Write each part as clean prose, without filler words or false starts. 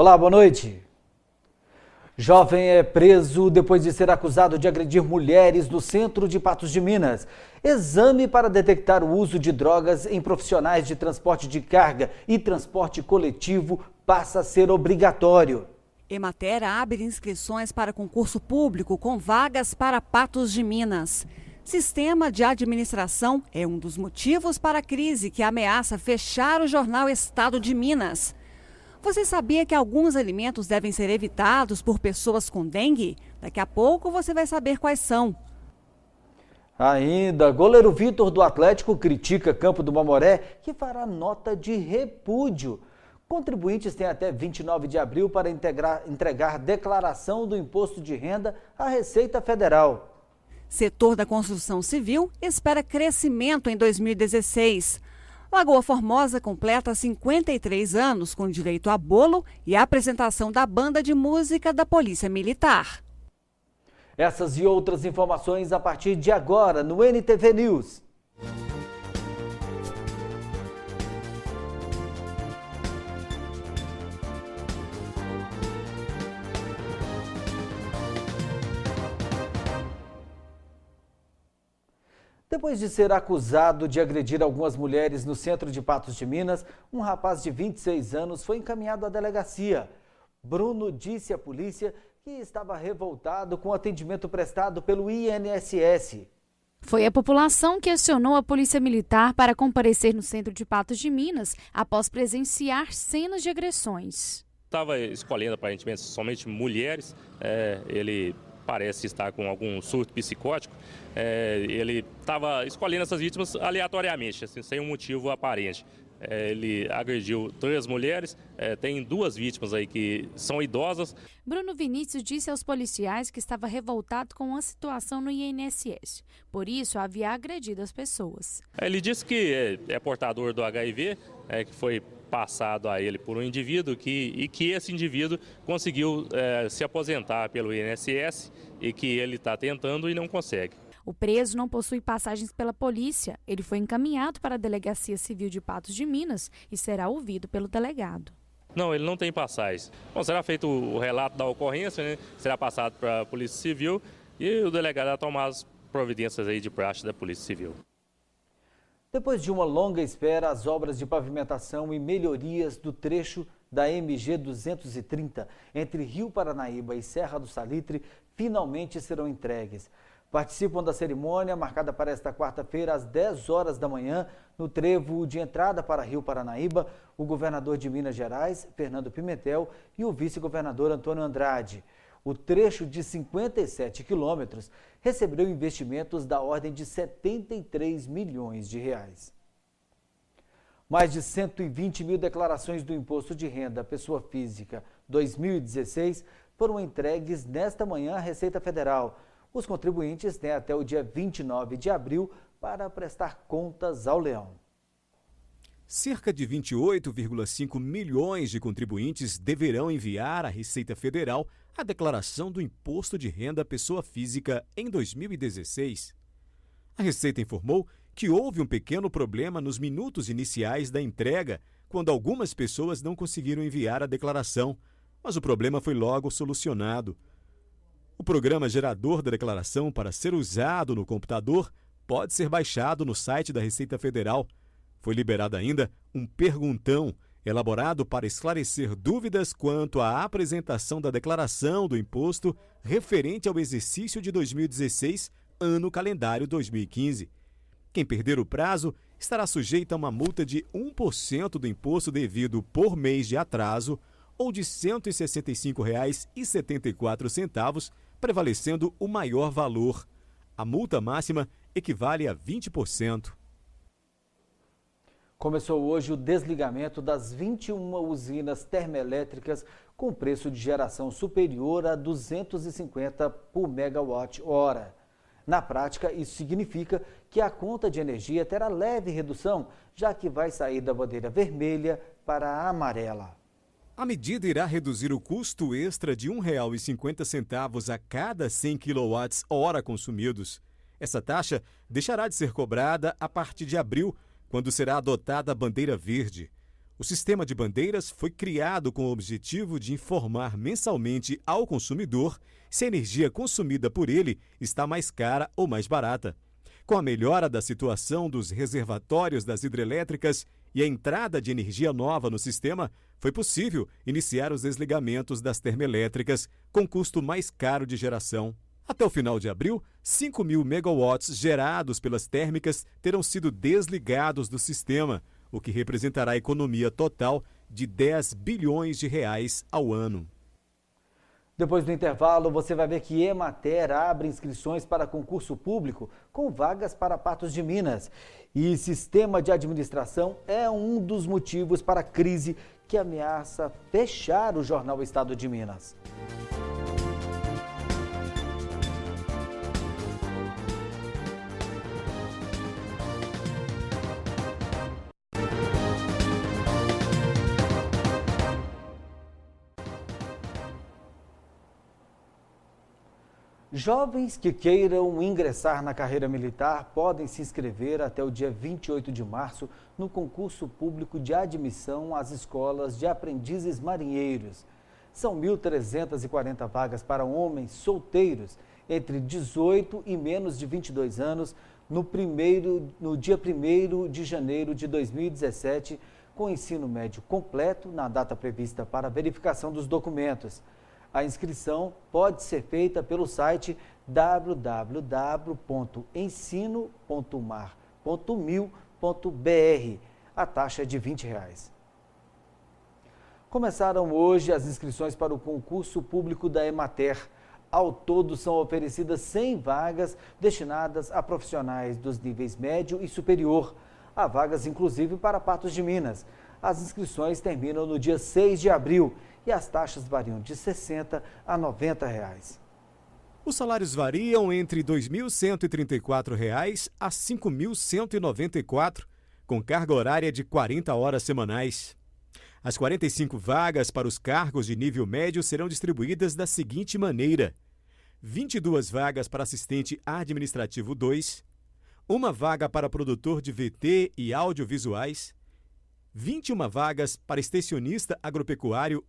Olá, boa noite. Jovem é preso depois de ser acusado de agredir mulheres no centro de Patos de Minas. Exame para detectar o uso de drogas em profissionais de transporte de carga e transporte coletivo passa a ser obrigatório. Emater abre inscrições para concurso público com vagas para Patos de Minas. Sistema de administração é um dos motivos para a crise que ameaça fechar o jornal Estado de Minas. Você sabia que alguns alimentos devem ser evitados por pessoas com dengue? Daqui a pouco você vai saber quais são. Ainda, goleiro Vitor do Atlético critica Campo do Mamoré, que fará nota de repúdio. Contribuintes têm até 29 de abril para entregar declaração do imposto de renda à Receita Federal. Setor da construção civil espera crescimento em 2016. Lagoa Formosa completa 53 anos com direito a bolo e a apresentação da banda de música da Polícia Militar. Essas e outras informações a partir de agora no NTV News. Depois de ser acusado de agredir algumas mulheres no centro de Patos de Minas, um rapaz de 26 anos foi encaminhado à delegacia. Bruno disse à polícia que estava revoltado com o atendimento prestado pelo INSS. Foi a população que acionou a Polícia Militar para comparecer no centro de Patos de Minas após presenciar cenas de agressões. Estava escolhendo aparentemente somente mulheres, ele parece estar com algum surto psicótico. Ele estava escolhendo essas vítimas aleatoriamente, assim, sem um motivo aparente. Ele agrediu 3 mulheres, tem 2 vítimas aí que são idosas. Bruno Vinícius disse aos policiais que estava revoltado com a situação no INSS. Por isso, havia agredido as pessoas. Ele disse que é portador do HIV, que foi passado a ele por um indivíduo e que esse indivíduo conseguiu se aposentar pelo INSS e que ele está tentando e não consegue. O preso não possui passagens pela polícia. Ele foi encaminhado para a Delegacia Civil de Patos de Minas e será ouvido pelo delegado. Não, ele não tem passagens. Bom, será feito o relato da ocorrência, né? Será passado para a Polícia Civil e o delegado vai tomar as providências aí de praxe da Polícia Civil. Depois de uma longa espera, as obras de pavimentação e melhorias do trecho da MG 230 entre Rio Paranaíba e Serra do Salitre finalmente serão entregues. Participam da cerimônia, marcada para esta quarta-feira, às 10 horas da manhã, no trevo de entrada para Rio Paranaíba, o governador de Minas Gerais, Fernando Pimentel, e o vice-governador Antônio Andrade. O trecho de 57 quilômetros recebeu investimentos da ordem de 73 milhões de reais. Mais de 120 mil declarações do Imposto de Renda à Pessoa Física 2016 foram entregues nesta manhã à Receita Federal. Os contribuintes têm até o dia 29 de abril para prestar contas ao leão. Cerca de 28,5 milhões de contribuintes deverão enviar à Receita Federal a declaração do Imposto de Renda à Pessoa Física em 2016. A Receita informou que houve um pequeno problema nos minutos iniciais da entrega, quando algumas pessoas não conseguiram enviar a declaração, mas o problema foi logo solucionado. O programa gerador da declaração para ser usado no computador pode ser baixado no site da Receita Federal. Foi liberado ainda um perguntão elaborado para esclarecer dúvidas quanto à apresentação da declaração do imposto referente ao exercício de 2016, ano calendário 2015. Quem perder o prazo estará sujeito a uma multa de 1% do imposto devido por mês de atraso ou de R$ 165,74, prevalecendo o maior valor. A multa máxima equivale a 20%. Começou hoje o desligamento das 21 usinas termoelétricas com preço de geração superior a 250 por megawatt-hora. Na prática, isso significa que a conta de energia terá leve redução, já que vai sair da bandeira vermelha para a amarela. A medida irá reduzir o custo extra de R$ 1,50 a cada 100 kWh consumidos. Essa taxa deixará de ser cobrada a partir de abril, quando será adotada a bandeira verde. O sistema de bandeiras foi criado com o objetivo de informar mensalmente ao consumidor se a energia consumida por ele está mais cara ou mais barata. Com a melhora da situação dos reservatórios das hidrelétricas e a entrada de energia nova no sistema, foi possível iniciar os desligamentos das termoelétricas com custo mais caro de geração. Até o final de abril, 5.000 megawatts gerados pelas térmicas terão sido desligados do sistema, o que representará a economia total de 10 bilhões de reais ao ano. Depois do intervalo, você vai ver que Emater abre inscrições para concurso público com vagas para Patos de Minas. E sistema de administração é um dos motivos para a crise que ameaça fechar o jornal Estado de Minas. Jovens que queiram ingressar na carreira militar podem se inscrever até o dia 28 de março no concurso público de admissão às escolas de aprendizes marinheiros. São 1.340 vagas para homens solteiros entre 18 e menos de 22 anos no dia 1º de janeiro de 2017, com ensino médio completo na data prevista para verificação dos documentos. A inscrição pode ser feita pelo site www.ensino.mar.mil.br. A taxa é de R$ 20. Começaram hoje as inscrições para o concurso público da Emater. Ao todo, são oferecidas 100 vagas destinadas a profissionais dos níveis médio e superior. Há vagas, inclusive, para Patos de Minas. As inscrições terminam no dia 6 de abril. E as taxas variam de R$ 60 a R$ 90. Os salários variam entre R$ 2.134 a R$ 5.194, com carga horária de 40 horas semanais. As 45 vagas para os cargos de nível médio serão distribuídas da seguinte maneira: 22 vagas para assistente administrativo 2, uma vaga para produtor de VT e audiovisuais, 21 vagas para extensionista agropecuário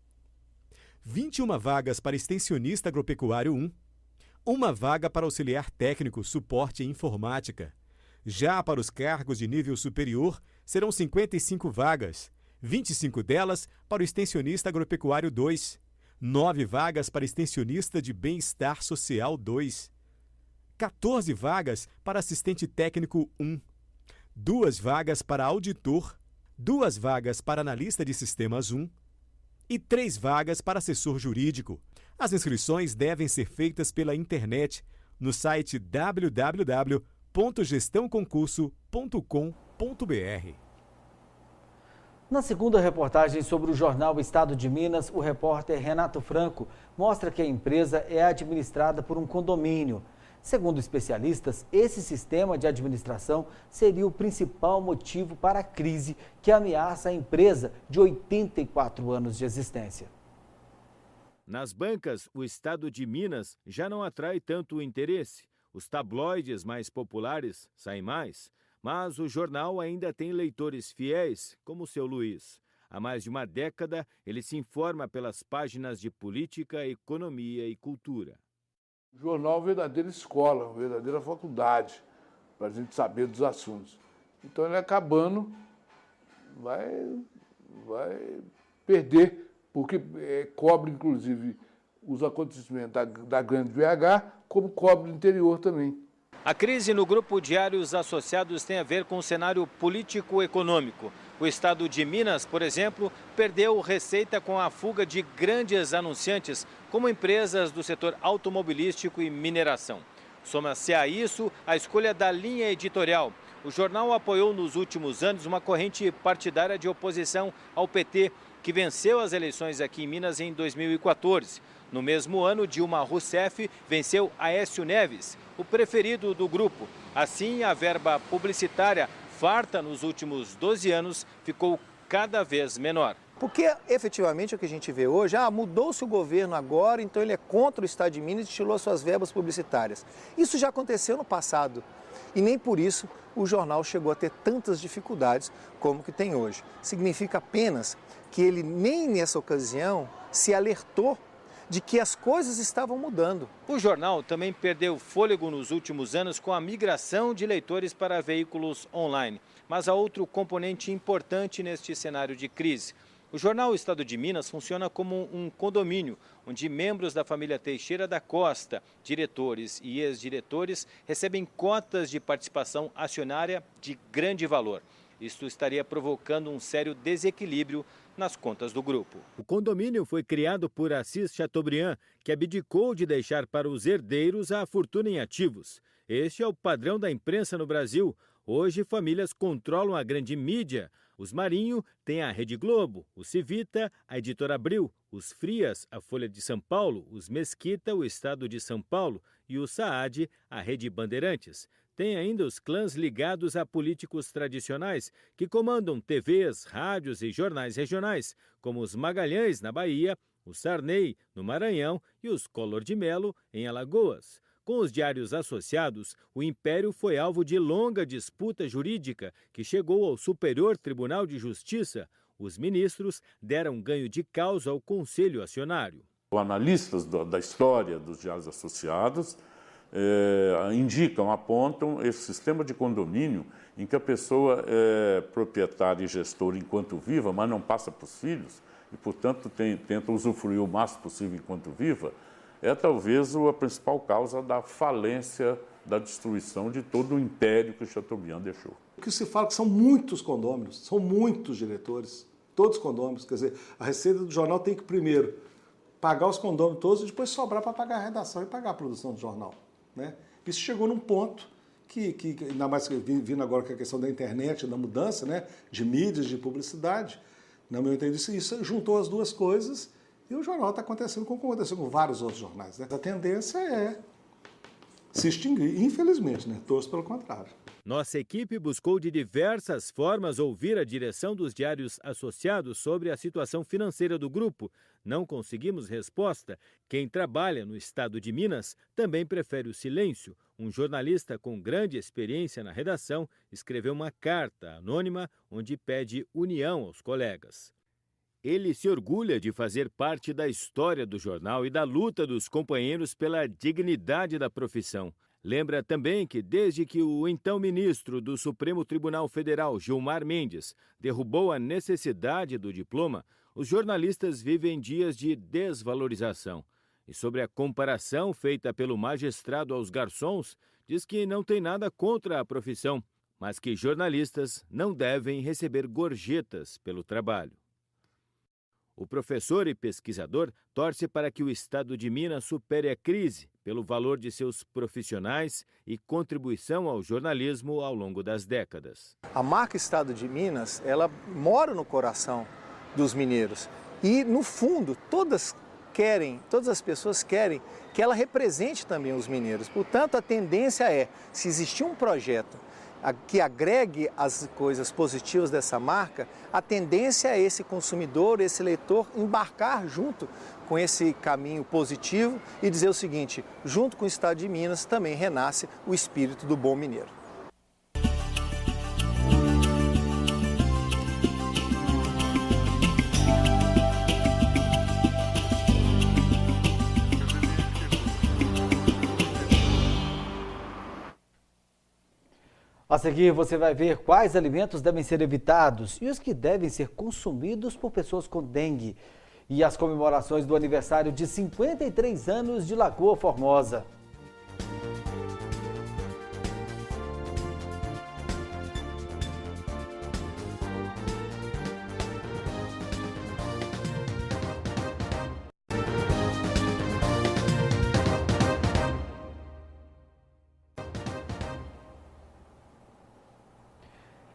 21 vagas para extensionista agropecuário 1, uma vaga para auxiliar técnico, suporte e informática. Já para os cargos de nível superior, serão 55 vagas, 25 delas para o extensionista agropecuário 2, 9 vagas para extensionista de bem-estar social 2, 14 vagas para assistente técnico 1, 2 vagas para auditor, 2 vagas para analista de sistemas 1, e 3 vagas para assessor jurídico. As inscrições devem ser feitas pela internet no site www.gestãoconcurso.com.br. Na segunda reportagem sobre o jornal Estado de Minas, o repórter Renato Franco mostra que a empresa é administrada por um condomínio. Segundo especialistas, esse sistema de administração seria o principal motivo para a crise que ameaça a empresa de 84 anos de existência. Nas bancas, o Estado de Minas já não atrai tanto o interesse. Os tabloides mais populares saem mais, mas o jornal ainda tem leitores fiéis, como o seu Luiz. Há mais de uma década, ele se informa pelas páginas de política, economia e cultura. O jornal é uma verdadeira escola, uma verdadeira faculdade para a gente saber dos assuntos. Então ele acabando vai perder, porque cobre inclusive os acontecimentos da grande BH, como cobre o interior também. A crise no Grupo Diários Associados tem a ver com o cenário político-econômico. O Estado de Minas, por exemplo, perdeu receita com a fuga de grandes anunciantes, como empresas do setor automobilístico e mineração. Soma-se a isso a escolha da linha editorial. O jornal apoiou nos últimos anos uma corrente partidária de oposição ao PT, que venceu as eleições aqui em Minas em 2014. No mesmo ano, Dilma Rousseff venceu Aécio Neves, o preferido do grupo. Assim, a verba publicitária, farta nos últimos 12 anos, ficou cada vez menor. Porque, efetivamente, o que a gente vê hoje, mudou-se o governo agora, então ele é contra o Estado de Minas e tirou suas verbas publicitárias. Isso já aconteceu no passado. E nem por isso o jornal chegou a ter tantas dificuldades como que tem hoje. Significa apenas que ele nem nessa ocasião se alertou de que as coisas estavam mudando. O jornal também perdeu fôlego nos últimos anos com a migração de leitores para veículos online. Mas há outro componente importante neste cenário de crise. O jornal Estado de Minas funciona como um condomínio, onde membros da família Teixeira da Costa, diretores e ex-diretores, recebem cotas de participação acionária de grande valor. Isto estaria provocando um sério desequilíbrio nas contas do grupo. O condomínio foi criado por Assis Chateaubriand, que abdicou de deixar para os herdeiros a fortuna em ativos. Este é o padrão da imprensa no Brasil. Hoje, famílias controlam a grande mídia. Os Marinho têm a Rede Globo, o Civita, a Editora Abril, os Frias, a Folha de São Paulo, os Mesquita, o Estado de São Paulo e o Saad, a Rede Bandeirantes. Tem ainda os clãs ligados a políticos tradicionais que comandam TVs, rádios e jornais regionais, como os Magalhães, na Bahia, o Sarney, no Maranhão e os Collor de Mello, em Alagoas. Com os diários associados, o Império foi alvo de longa disputa jurídica que chegou ao Superior Tribunal de Justiça. Os ministros deram ganho de causa ao Conselho Acionário. Os analistas da história dos diários associados indicam, apontam esse sistema de condomínio em que a pessoa é proprietária e gestora enquanto viva, mas não passa para os filhos e, portanto, tenta usufruir o máximo possível enquanto viva, é talvez a principal causa da falência, da destruição de todo o império que o Chateaubriand deixou. O que se fala que são muitos condôminos, são muitos diretores, todos os condôminos. Quer dizer, a receita do jornal tem que primeiro pagar os condôminos todos e depois sobrar para pagar a redação e pagar a produção do jornal, né? Isso chegou num ponto que ainda mais vindo agora com a questão da internet, da mudança, né, de mídias, de publicidade, no meu entendimento, isso juntou as duas coisas. E o jornal está acontecendo como aconteceu com vários outros jornais, né? A tendência é se extinguir, infelizmente, né? Torço pelo contrário. Nossa equipe buscou de diversas formas ouvir a direção dos diários associados sobre a situação financeira do grupo. Não conseguimos resposta. Quem trabalha no estado de Minas também prefere o silêncio. Um jornalista com grande experiência na redação escreveu uma carta anônima onde pede união aos colegas. Ele se orgulha de fazer parte da história do jornal e da luta dos companheiros pela dignidade da profissão. Lembra também que desde que o então ministro do Supremo Tribunal Federal, Gilmar Mendes, derrubou a necessidade do diploma, os jornalistas vivem dias de desvalorização. E sobre a comparação feita pelo magistrado aos garçons, diz que não tem nada contra a profissão, mas que jornalistas não devem receber gorjetas pelo trabalho. O professor e pesquisador torce para que o Estado de Minas supere a crise pelo valor de seus profissionais e contribuição ao jornalismo ao longo das décadas. A marca Estado de Minas, ela mora no coração dos mineiros e, no fundo, todas as pessoas querem que ela represente também os mineiros. Portanto, a tendência é, se existir um projeto que agregue as coisas positivas dessa marca, a tendência é esse consumidor, esse leitor, embarcar junto com esse caminho positivo e dizer o seguinte: junto com o Estado de Minas também renasce o espírito do bom mineiro. A seguir, você vai ver quais alimentos devem ser evitados e os que devem ser consumidos por pessoas com dengue. E as comemorações do aniversário de 53 anos de Lagoa Formosa.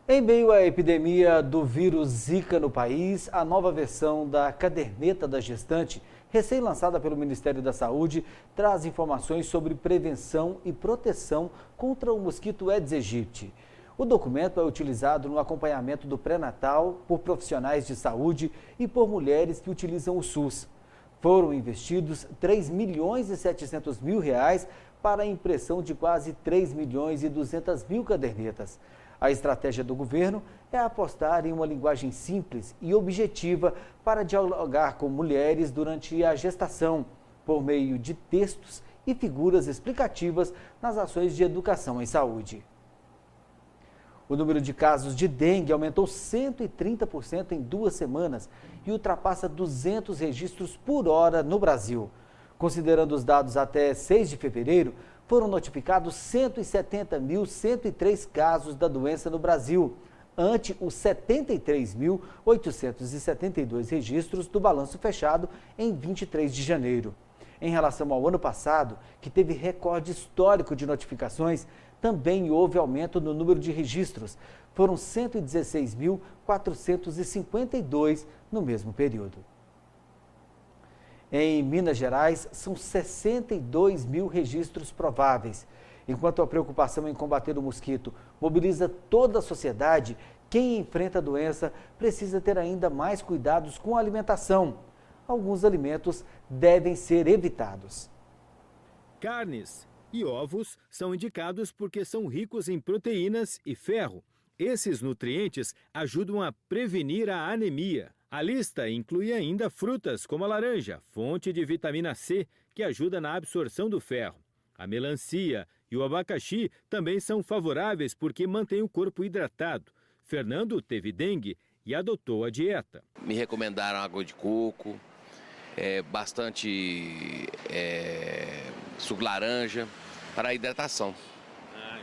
Em meio à epidemia do vírus Zika no país, a nova versão da Caderneta da Gestante, recém-lançada pelo Ministério da Saúde, traz informações sobre prevenção e proteção contra o mosquito Aedes aegypti. O documento é utilizado no acompanhamento do pré-natal por profissionais de saúde e por mulheres que utilizam o SUS. Foram investidos R$ 3.700.000 para a impressão de quase 3.200.000 cadernetas. A estratégia do governo é apostar em uma linguagem simples e objetiva para dialogar com mulheres durante a gestação, por meio de textos e figuras explicativas nas ações de educação em saúde. O número de casos de dengue aumentou 130% em 2 semanas e ultrapassa 200 registros por hora no Brasil. Considerando os dados até 6 de fevereiro, foram notificados 170.103 casos da doença no Brasil, ante os 73.872 registros do balanço fechado em 23 de janeiro. Em relação ao ano passado, que teve recorde histórico de notificações, também houve aumento no número de registros. Foram 116.452 no mesmo período. Em Minas Gerais, são 62 mil registros prováveis. Enquanto a preocupação em combater o mosquito mobiliza toda a sociedade, quem enfrenta a doença precisa ter ainda mais cuidados com a alimentação. Alguns alimentos devem ser evitados. Carnes e ovos são indicados porque são ricos em proteínas e ferro. Esses nutrientes ajudam a prevenir a anemia. A lista inclui ainda frutas como a laranja, fonte de vitamina C, que ajuda na absorção do ferro. A melancia e o abacaxi também são favoráveis porque mantêm o corpo hidratado. Fernando teve dengue e adotou a dieta. Me recomendaram água de coco, bastante suco laranja para a hidratação.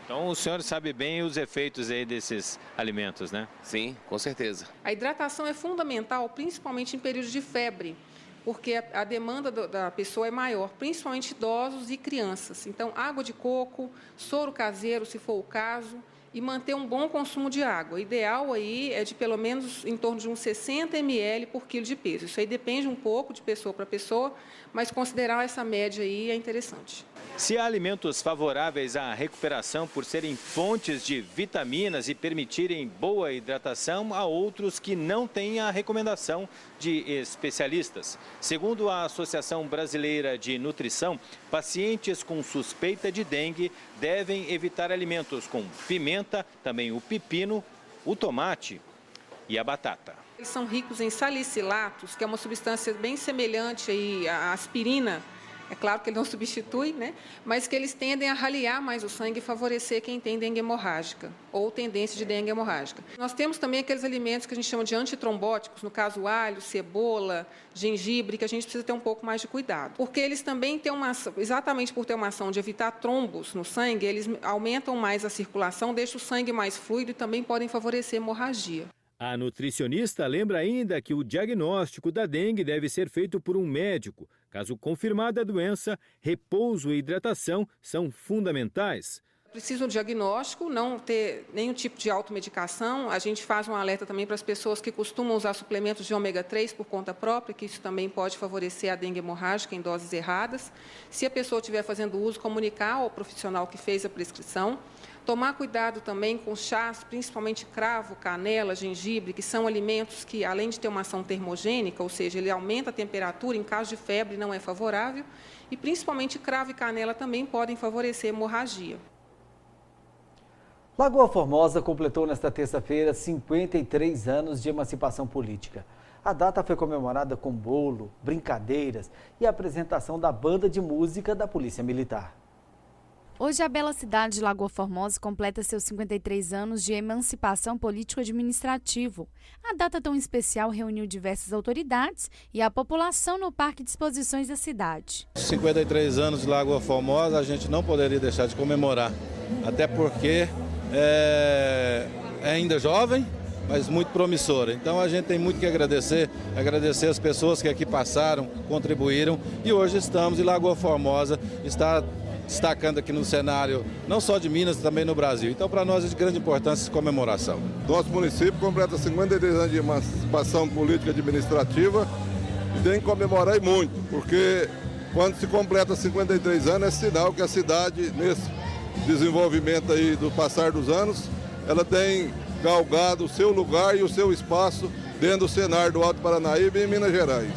Então o senhor sabe bem os efeitos aí desses alimentos, né? Sim, com certeza. A hidratação é fundamental, principalmente em períodos de febre, porque a demanda da pessoa é maior, principalmente idosos e crianças. Então, água de coco, soro caseiro, se for o caso, e manter um bom consumo de água. O ideal aí é de pelo menos em torno de uns 60 ml por quilo de peso. Isso aí depende um pouco de pessoa para pessoa, mas considerar essa média aí é interessante. Se há alimentos favoráveis à recuperação por serem fontes de vitaminas e permitirem boa hidratação, há outros que não têm a recomendação de especialistas. Segundo a Associação Brasileira de Nutrição, pacientes com suspeita de dengue devem evitar alimentos com pimenta, também o pepino, o tomate e a batata. Eles são ricos em salicilatos, que é uma substância bem semelhante aí à aspirina. É claro que ele não substitui, né? Mas que eles tendem a ralear mais o sangue e favorecer quem tem dengue hemorrágica ou tendência de dengue hemorrágica. Nós temos também aqueles alimentos que a gente chama de antitrombóticos, no caso alho, cebola, gengibre, que a gente precisa ter um pouco mais de cuidado. Porque eles também têm uma ação, exatamente por ter uma ação de evitar trombos no sangue, eles aumentam mais a circulação, deixam o sangue mais fluido e também podem favorecer hemorragia. A nutricionista lembra ainda que o diagnóstico da dengue deve ser feito por um médico. Caso confirmada a doença, repouso e hidratação são fundamentais. Precisa um diagnóstico, não ter nenhum tipo de automedicação. A gente faz um alerta também para as pessoas que costumam usar suplementos de ômega 3 por conta própria, que isso também pode favorecer a dengue hemorrágica em doses erradas. Se a pessoa estiver fazendo uso, comunicar ao profissional que fez a prescrição. Tomar cuidado também com chás, principalmente cravo, canela, gengibre, que são alimentos que, além de ter uma ação termogênica, ou seja, ele aumenta a temperatura, em caso de febre não é favorável, e principalmente cravo e canela também podem favorecer hemorragia. Lagoa Formosa completou nesta terça-feira 53 anos de emancipação política. A data foi comemorada com bolo, brincadeiras e a apresentação da banda de música da Polícia Militar. Hoje, a bela cidade de Lagoa Formosa completa seus 53 anos de emancipação político-administrativo. A data tão especial reuniu diversas autoridades e a população no Parque de Exposições da cidade. 53 anos de Lagoa Formosa, a gente não poderia deixar de comemorar, até porque é ainda jovem, mas muito promissora. Então a gente tem muito que agradecer as pessoas que aqui passaram, contribuíram, e hoje estamos em Lagoa Formosa, está destacando aqui no cenário, não só de Minas, também no Brasil. Então, para nós é de grande importância essa comemoração. Nosso município completa 53 anos de emancipação política e administrativa e tem que comemorar muito, porque quando se completa 53 anos é sinal que a cidade, nesse desenvolvimento aí do passar dos anos, ela tem galgado o seu lugar e o seu espaço dentro do cenário do Alto Paranaíba e em Minas Gerais.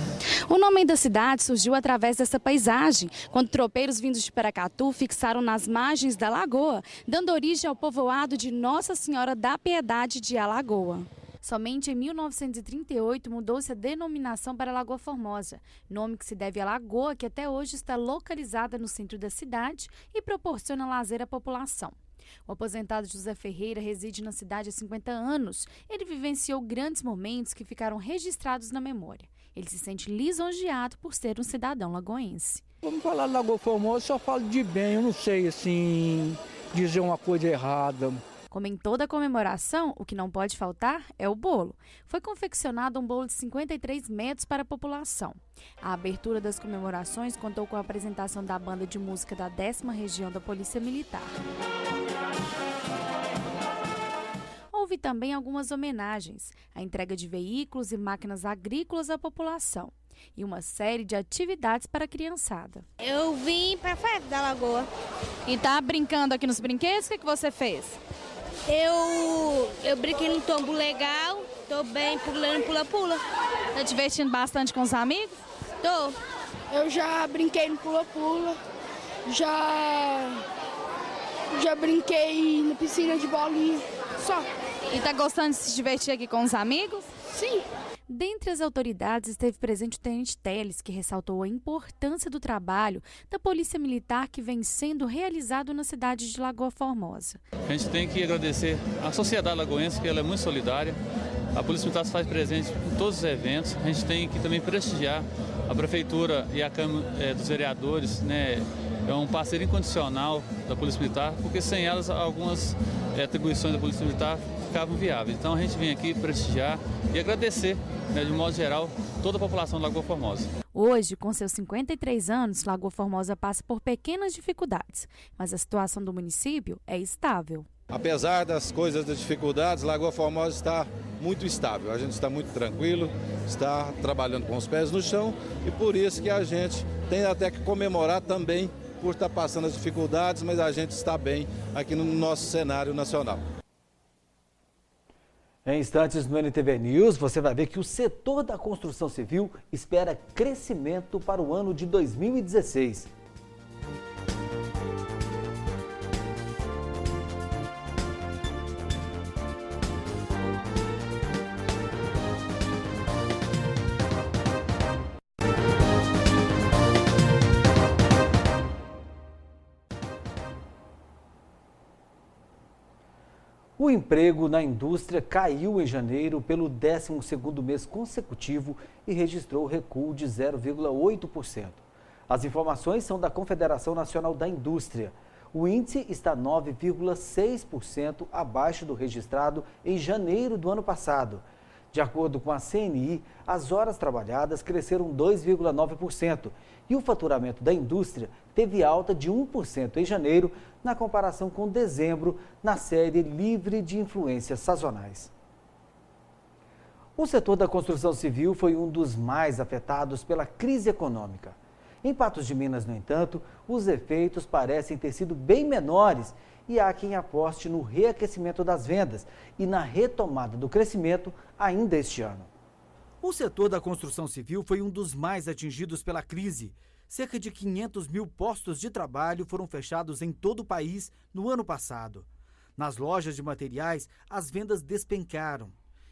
O nome da cidade surgiu através dessa paisagem, quando tropeiros vindos de Paracatu fixaram nas margens da lagoa, dando origem ao povoado de Nossa Senhora da Piedade de Alagoa. Somente em 1938 mudou-se a denominação para Lagoa Formosa, nome que se deve à lagoa que até hoje está localizada no centro da cidade e proporciona lazer à população. O aposentado José Ferreira reside na cidade há 50 anos. Ele vivenciou grandes momentos que ficaram registrados na memória. Ele se sente lisonjeado por ser um cidadão lagoense. Vamos falar de Lagoa Formosa, só falo de bem, eu não sei assim dizer uma coisa errada. Como em toda comemoração, o que não pode faltar é o bolo. Foi confeccionado um bolo de 53 metros para a população. A abertura das comemorações contou com a apresentação da banda de música da 10ª Região da Polícia Militar. Houve também algumas homenagens, a entrega de veículos e máquinas agrícolas à população e uma série de atividades para a criançada. Eu vim para a festa da Lagoa. E tá brincando aqui nos brinquedos? O que você fez? Eu brinquei num tombo legal, tô bem pulando pula-pula. Tá divertindo bastante com os amigos? Tô. Eu já brinquei no pula-pula, já brinquei na piscina de bolinha, só. E tá gostando de se divertir aqui com os amigos? Sim. Dentre as autoridades esteve presente o tenente Teles, que ressaltou a importância do trabalho da Polícia Militar que vem sendo realizado na cidade de Lagoa Formosa. A gente tem que agradecer à sociedade lagoense, que ela é muito solidária. A Polícia Militar se faz presente em todos os eventos. A gente tem que também prestigiar a Prefeitura e a Câmara dos Vereadores, né? É um parceiro incondicional da Polícia Militar, porque sem elas algumas atribuições da Polícia Militar ficavam viáveis. Então a gente vem aqui prestigiar e agradecer, né, de modo geral, toda a população da Lagoa Formosa. Hoje, com seus 53 anos, Lagoa Formosa passa por pequenas dificuldades, mas a situação do município é estável. Apesar das coisas, das dificuldades, Lagoa Formosa está muito estável. A gente está muito tranquilo, está trabalhando com os pés no chão e por isso que a gente tem até que comemorar também por estar passando as dificuldades, mas a gente está bem aqui no nosso cenário nacional. Em instantes no NTV News, você vai ver que o setor da construção civil espera crescimento para o ano de 2016. O emprego na indústria caiu em janeiro pelo 12º mês consecutivo e registrou recuo de 0,8%. As informações são da Confederação Nacional da Indústria. O índice está 9,6% abaixo do registrado em janeiro do ano passado. De acordo com a CNI, as horas trabalhadas cresceram 2,9% e o faturamento da indústria teve alta de 1% em janeiro, na comparação com dezembro, na série livre de influências sazonais. O setor da construção civil foi um dos mais afetados pela crise econômica. Em Patos de Minas, no entanto, os efeitos parecem ter sido bem menores e há quem aposte no reaquecimento das vendas e na retomada do crescimento ainda este ano. O setor da construção civil foi um dos mais atingidos pela crise. Cerca de 500 mil postos de trabalho foram fechados em todo o país no ano passado. Nas lojas de materiais, as vendas despencaram.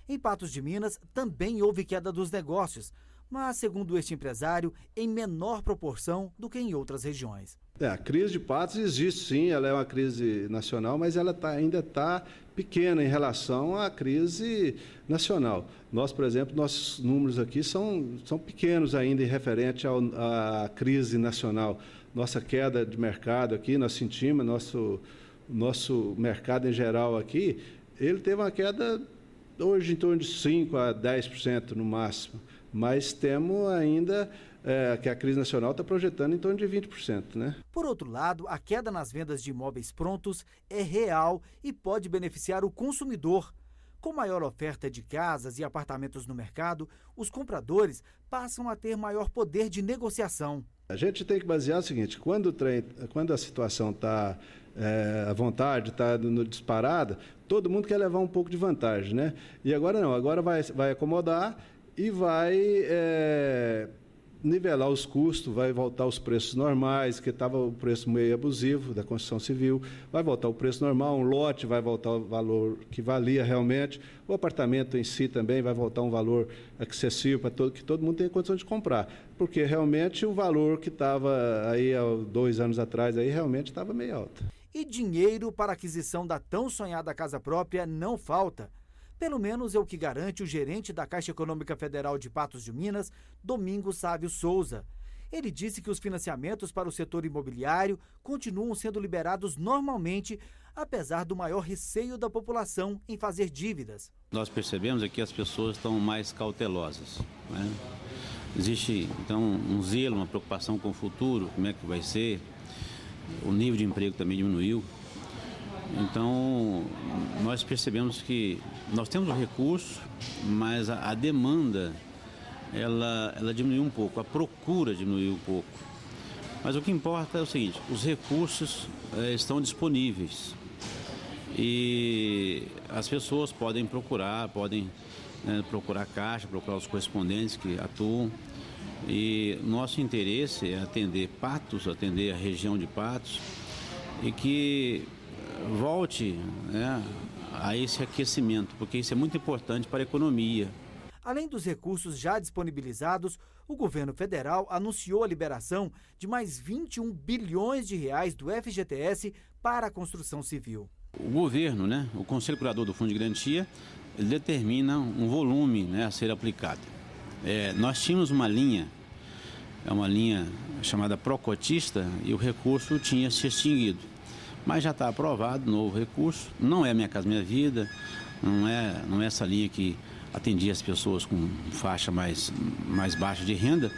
Em Patos de Minas, também houve queda dos negócios, mas, segundo este empresário, em menor proporção do que em outras regiões. A crise de Patos existe sim, ela é uma crise nacional, mas ela ainda está pequena em relação à crise nacional. Nós, por exemplo, nossos números aqui são pequenos ainda em referente à crise nacional. Nossa queda de mercado aqui, nós sentimos, nosso mercado em geral aqui, ele teve uma queda hoje em torno de 5% a 10% no máximo, mas temos ainda que a crise nacional está projetando em torno de 20%, né? Por outro lado, a queda nas vendas de imóveis prontos é real e pode beneficiar o consumidor. Com maior oferta de casas e apartamentos no mercado, os compradores passam a ter maior poder de negociação. A gente tem que basear o seguinte, quando a situação está à vontade, está disparada, todo mundo quer levar um pouco de vantagem, né? E agora não, agora vai acomodar e vai nivelar os custos, vai voltar os preços normais, que estava o preço meio abusivo da construção civil, vai voltar o preço normal, um lote vai voltar o valor que valia realmente, o apartamento em si também vai voltar um valor acessível para que todo mundo tenha condição de comprar, porque realmente o valor que estava aí há 2 anos atrás aí realmente estava meio alto. E dinheiro para a aquisição da tão sonhada casa própria não falta. Pelo menos é o que garante o gerente da Caixa Econômica Federal de Patos de Minas, Domingos Sávio Souza. Ele disse que os financiamentos para o setor imobiliário continuam sendo liberados normalmente, apesar do maior receio da população em fazer dívidas. Nós percebemos que as pessoas estão mais cautelosas, né? Existe, então, um zelo, uma preocupação com o futuro, como é que vai ser, o nível de emprego também diminuiu. Então, nós percebemos que nós temos o recurso, mas a demanda, ela diminuiu um pouco, a procura diminuiu um pouco. Mas o que importa é o seguinte, os recursos estão disponíveis e as pessoas podem procurar a Caixa, procurar os correspondentes que atuam. E nosso interesse é atender Patos, atender a região de Patos e que volte, né, a esse aquecimento, porque isso é muito importante para a economia. Além dos recursos já disponibilizados, o governo federal anunciou a liberação de mais 21 bilhões de reais do FGTS para a construção civil. O governo, né, o Conselho Curador do Fundo de Garantia, ele determina um volume, né, a ser aplicado. Nós tínhamos uma linha chamada Procotista e o recurso tinha se extinguido. Mas já está aprovado novo recurso, não é Minha Casa Minha Vida, não é essa linha que atendia as pessoas com faixa mais baixa de renda,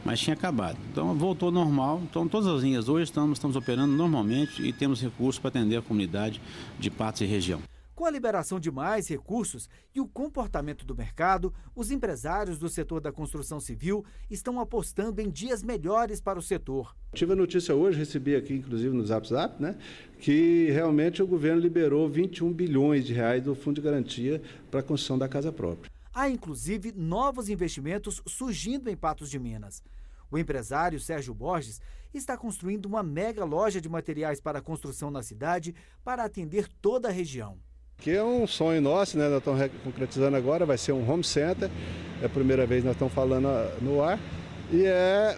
mas tinha acabado. Então voltou normal, então todas as linhas hoje estamos operando normalmente e temos recursos para atender a comunidade de Patos e região. Com a liberação de mais recursos e o comportamento do mercado, os empresários do setor da construção civil estão apostando em dias melhores para o setor. Tive a notícia hoje, recebi aqui inclusive no Zap, né, que realmente o governo liberou 21 bilhões de reais do Fundo de Garantia para a construção da casa própria. Há inclusive novos investimentos surgindo em Patos de Minas. O empresário Sérgio Borges está construindo uma mega loja de materiais para a construção na cidade para atender toda a região. Que é um sonho nosso, né? Nós estamos concretizando agora, vai ser um home center, é a primeira vez que nós estamos falando no ar, e é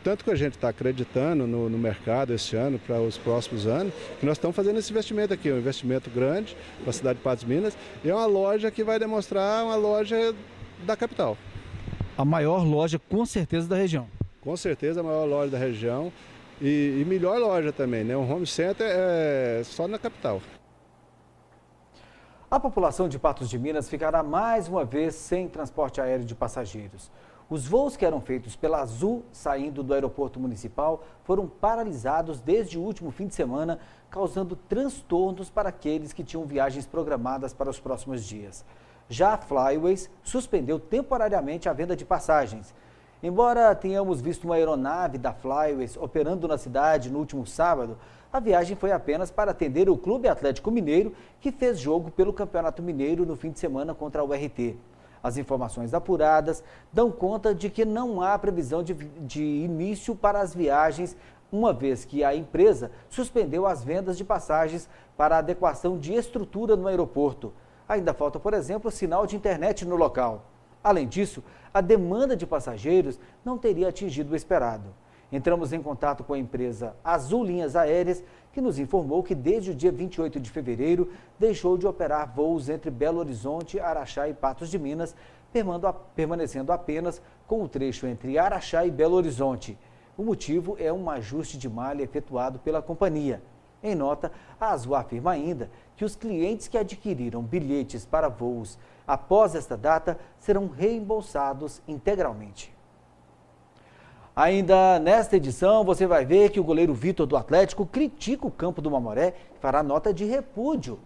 tanto que a gente está acreditando no mercado esse ano, para os próximos anos, que nós estamos fazendo esse investimento aqui, um investimento grande para a cidade de Patos de Minas, e é uma loja que vai demonstrar uma loja da capital. A maior loja, com certeza, da região. Com certeza, a maior loja da região. E melhor loja também, né? Um home center é só na capital. A população de Patos de Minas ficará mais uma vez sem transporte aéreo de passageiros. Os voos que eram feitos pela Azul, saindo do aeroporto municipal, foram paralisados desde o último fim de semana, causando transtornos para aqueles que tinham viagens programadas para os próximos dias. Já a Flyways suspendeu temporariamente a venda de passagens. Embora tenhamos visto uma aeronave da Flyways operando na cidade no último sábado, a viagem foi apenas para atender o Clube Atlético Mineiro, que fez jogo pelo Campeonato Mineiro no fim de semana contra o RT. As informações apuradas dão conta de que não há previsão de início para as viagens, uma vez que a empresa suspendeu as vendas de passagens para a adequação de estrutura no aeroporto. Ainda falta, por exemplo, sinal de internet no local. Além disso, a demanda de passageiros não teria atingido o esperado. Entramos em contato com a empresa Azul Linhas Aéreas, que nos informou que desde o dia 28 de fevereiro deixou de operar voos entre Belo Horizonte, Araxá e Patos de Minas, permanecendo apenas com o trecho entre Araxá e Belo Horizonte. O motivo é um ajuste de malha efetuado pela companhia. Em nota, a Azul afirma ainda que os clientes que adquiriram bilhetes para voos após esta data serão reembolsados integralmente. Ainda nesta edição, você vai ver que o goleiro Vitor do Atlético critica o campo do Mamoré e fará nota de repúdio.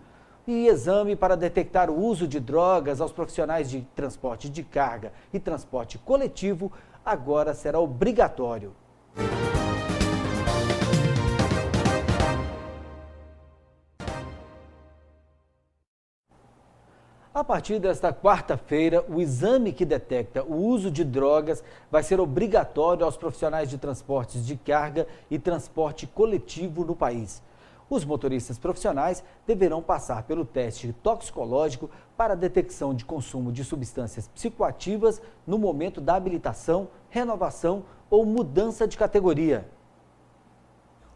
E exame para detectar o uso de drogas aos profissionais de transporte de carga e transporte coletivo agora será obrigatório. A partir desta quarta-feira, o exame que detecta o uso de drogas vai ser obrigatório aos profissionais de transportes de carga e transporte coletivo no país. Os motoristas profissionais deverão passar pelo teste toxicológico para a detecção de consumo de substâncias psicoativas no momento da habilitação, renovação ou mudança de categoria.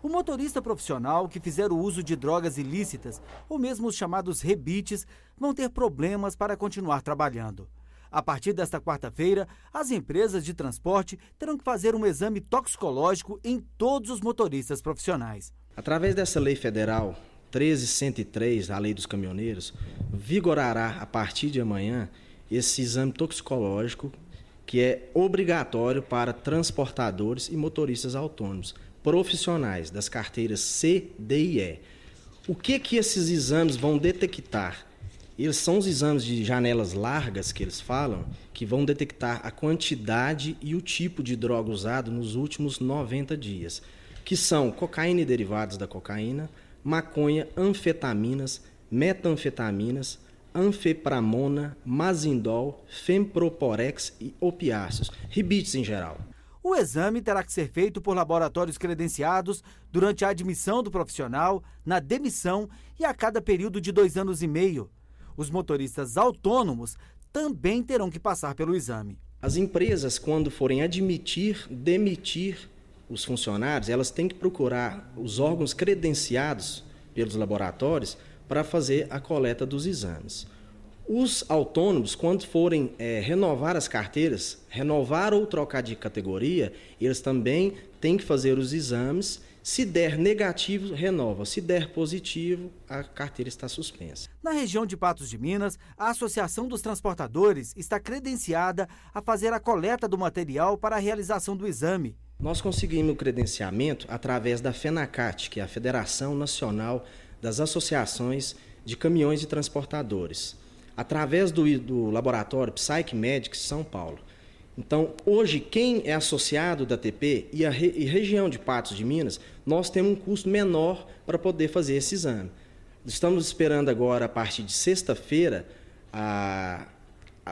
O motorista profissional que fizer o uso de drogas ilícitas, ou mesmo os chamados rebites, vão ter problemas para continuar trabalhando. A partir desta quarta-feira, as empresas de transporte terão que fazer um exame toxicológico em todos os motoristas profissionais. Através dessa lei federal 13.103, a lei dos caminhoneiros, vigorará a partir de amanhã esse exame toxicológico que é obrigatório para transportadores e motoristas autônomos profissionais das carteiras C, D e E. O que esses exames vão detectar? Eles são os exames de janelas largas que eles falam, que vão detectar a quantidade e o tipo de droga usado nos últimos 90 dias, que são cocaína e derivados da cocaína, maconha, anfetaminas, metanfetaminas, anfepramona, mazindol, femproporex e opiáceos, rebites em geral. O exame terá que ser feito por laboratórios credenciados durante a admissão do profissional, na demissão e a cada período de 2 anos e meio. Os motoristas autônomos também terão que passar pelo exame. As empresas, quando forem demitir os funcionários, elas têm que procurar os órgãos credenciados pelos laboratórios para fazer a coleta dos exames. Os autônomos, quando forem renovar as carteiras, renovar ou trocar de categoria, eles também têm que fazer os exames. Se der negativo, renova. Se der positivo, a carteira está suspensa. Na região de Patos de Minas, a Associação dos Transportadores está credenciada a fazer a coleta do material para a realização do exame. Nós conseguimos o credenciamento através da FENACAT, que é a Federação Nacional das Associações de Caminhões e Transportadores, através do laboratório PsychMedics São Paulo. Então, hoje, quem é associado da TP e a região de Patos de Minas, nós temos um custo menor para poder fazer esse exame. Estamos esperando agora, a partir de sexta-feira, a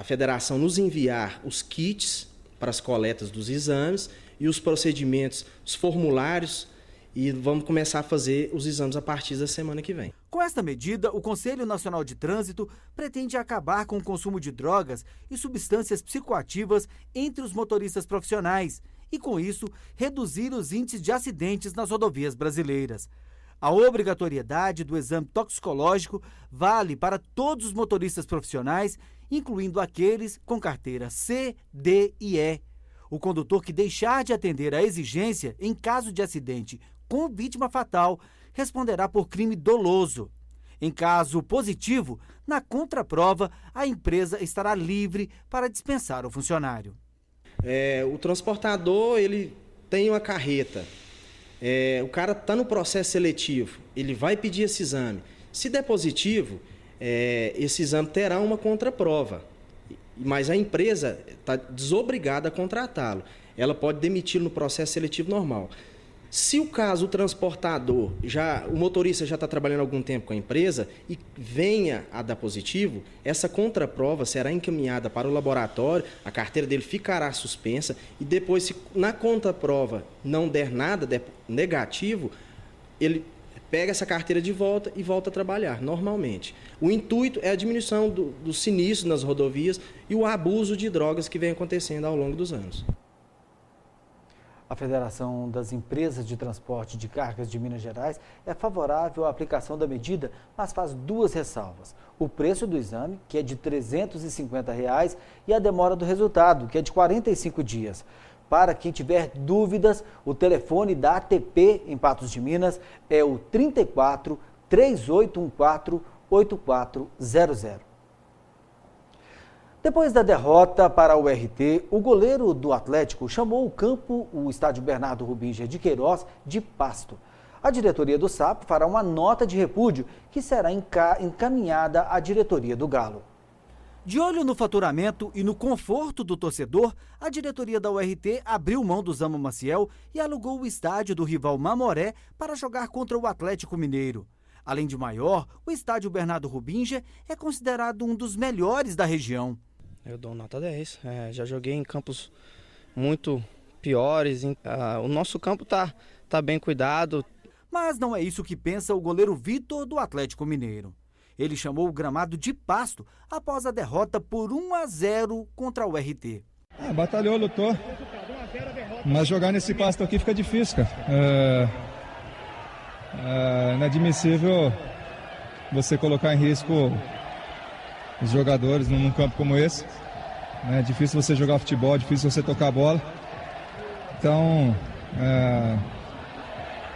federação nos enviar os kits para as coletas dos exames e os procedimentos, os formulários, e vamos começar a fazer os exames a partir da semana que vem. Com esta medida, o Conselho Nacional de Trânsito pretende acabar com o consumo de drogas e substâncias psicoativas entre os motoristas profissionais e, com isso, reduzir os índices de acidentes nas rodovias brasileiras. A obrigatoriedade do exame toxicológico vale para todos os motoristas profissionais, incluindo aqueles com carteira C, D e E. O condutor que deixar de atender à exigência em caso de acidente com vítima fatal responderá por crime doloso. Em caso positivo, na contraprova, a empresa estará livre para dispensar o funcionário. O transportador, ele tem uma carreta. O cara está no processo seletivo, ele vai pedir esse exame. Se der positivo, esse exame terá uma contraprova. Mas a empresa está desobrigada a contratá-lo. Ela pode demiti-lo no processo seletivo normal. Se o caso, o transportador, o motorista já está trabalhando há algum tempo com a empresa e venha a dar positivo, essa contraprova será encaminhada para o laboratório, a carteira dele ficará suspensa e depois, se na contraprova não der nada, der negativo, ele pega essa carteira de volta e volta a trabalhar normalmente. O intuito é a diminuição dos sinistros nas rodovias e o abuso de drogas que vem acontecendo ao longo dos anos. A Federação das Empresas de Transporte de Cargas de Minas Gerais é favorável à aplicação da medida, mas faz 2 ressalvas. O preço do exame, que é de R$ 350, e a demora do resultado, que é de 45 dias. Para quem tiver dúvidas, o telefone da ATP em Patos de Minas é o 34 3814 8400. Depois da derrota para o RT, o goleiro do Atlético chamou o campo, o estádio Bernardo Rubinger de Queiroz, de pasto. A diretoria do SAP fará uma nota de repúdio que será encaminhada à diretoria do Galo. De olho no faturamento e no conforto do torcedor, a diretoria da URT abriu mão do Zama Maciel e alugou o estádio do rival Mamoré para jogar contra o Atlético Mineiro. Além de maior, o estádio Bernardo Rubinja é considerado um dos melhores da região. Eu dou nota 10. Já joguei em campos muito piores. O nosso campo tá bem cuidado. Mas não é isso que pensa o goleiro Vitor do Atlético Mineiro. Ele chamou o gramado de pasto após a derrota por 1-0 contra o RT. Batalhou, lutou, mas jogar nesse pasto aqui fica difícil, cara. É inadmissível você colocar em risco os jogadores num campo como esse. É difícil você jogar futebol, é difícil você tocar a bola. Então,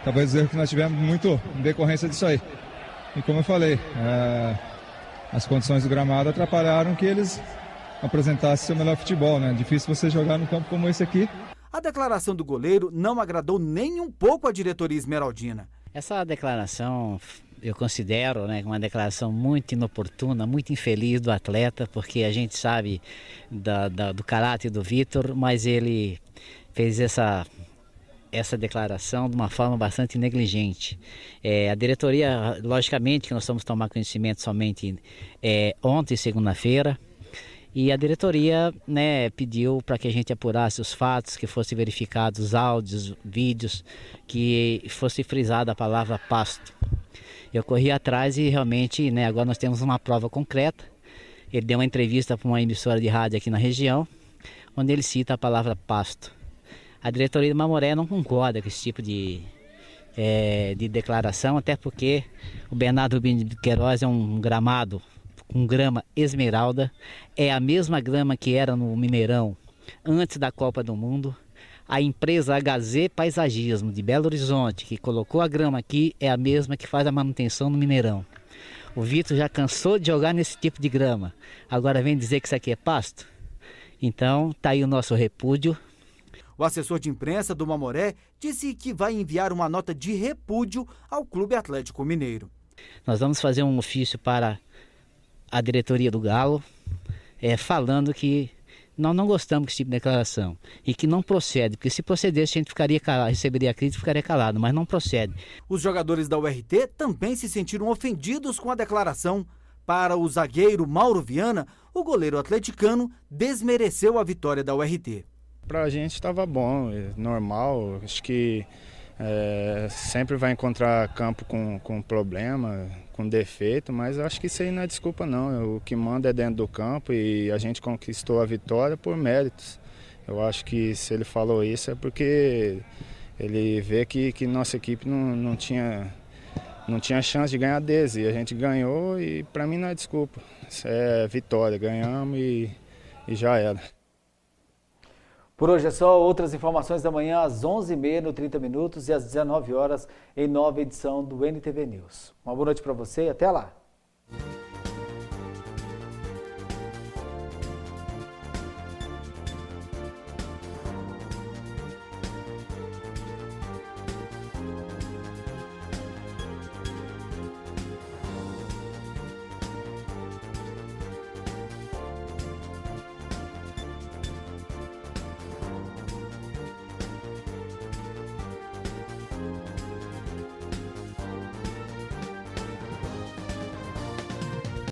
talvez o erro que nós tivemos muito em decorrência disso aí. E como eu falei, as condições do gramado atrapalharam que eles apresentassem seu melhor futebol, né? É difícil você jogar num campo como esse aqui. A declaração do goleiro não agradou nem um pouco a diretoria esmeraldina. Essa declaração eu considero, né, uma declaração muito inoportuna, muito infeliz do atleta, porque a gente sabe do caráter do Vitor, mas ele fez essa declaração de uma forma bastante negligente. A diretoria, logicamente que nós vamos tomar conhecimento somente ontem, segunda-feira, e a diretoria, né, pediu para que a gente apurasse os fatos, que fossem verificados os áudios, vídeos, que fosse frisada a palavra pasto. Eu corri atrás e realmente, né, agora nós temos uma prova concreta. Ele deu uma entrevista para uma emissora de rádio aqui na região, onde ele cita a palavra pasto. A diretoria do Mamoré não concorda com esse tipo de declaração, até porque o Bernardo Rubinja de Queiroz é um gramado com grama esmeralda, é a mesma grama que era no Mineirão antes da Copa do Mundo. A empresa HZ Paisagismo de Belo Horizonte, que colocou a grama aqui, é a mesma que faz a manutenção no Mineirão. O Vitor já cansou de jogar nesse tipo de grama, agora vem dizer que isso aqui é pasto? Então, tá aí o nosso repúdio. O assessor de imprensa do Mamoré disse que vai enviar uma nota de repúdio ao Clube Atlético Mineiro. Nós vamos fazer um ofício para a diretoria do Galo, falando que nós não gostamos desse tipo de declaração e que não procede, porque se procedesse a gente ficaria calado, receberia a crítica e ficaria calado, mas não procede. Os jogadores da URT também se sentiram ofendidos com a declaração. Para o zagueiro Mauro Viana, o goleiro atleticano desmereceu a vitória da URT. Pra gente estava bom, normal, acho que sempre vai encontrar campo com problema, com defeito, mas acho que isso aí não é desculpa não, o que manda é dentro do campo e a gente conquistou a vitória por méritos. Eu acho que se ele falou isso é porque ele vê que nossa equipe não tinha chance de ganhar deles e a gente ganhou e para mim não é desculpa, isso é vitória, ganhamos e já era. Por hoje é só. Outras informações da manhã às 11h30 no 30 Minutos e às 19 horas em nova edição do NTV News. Uma boa noite para você e até lá.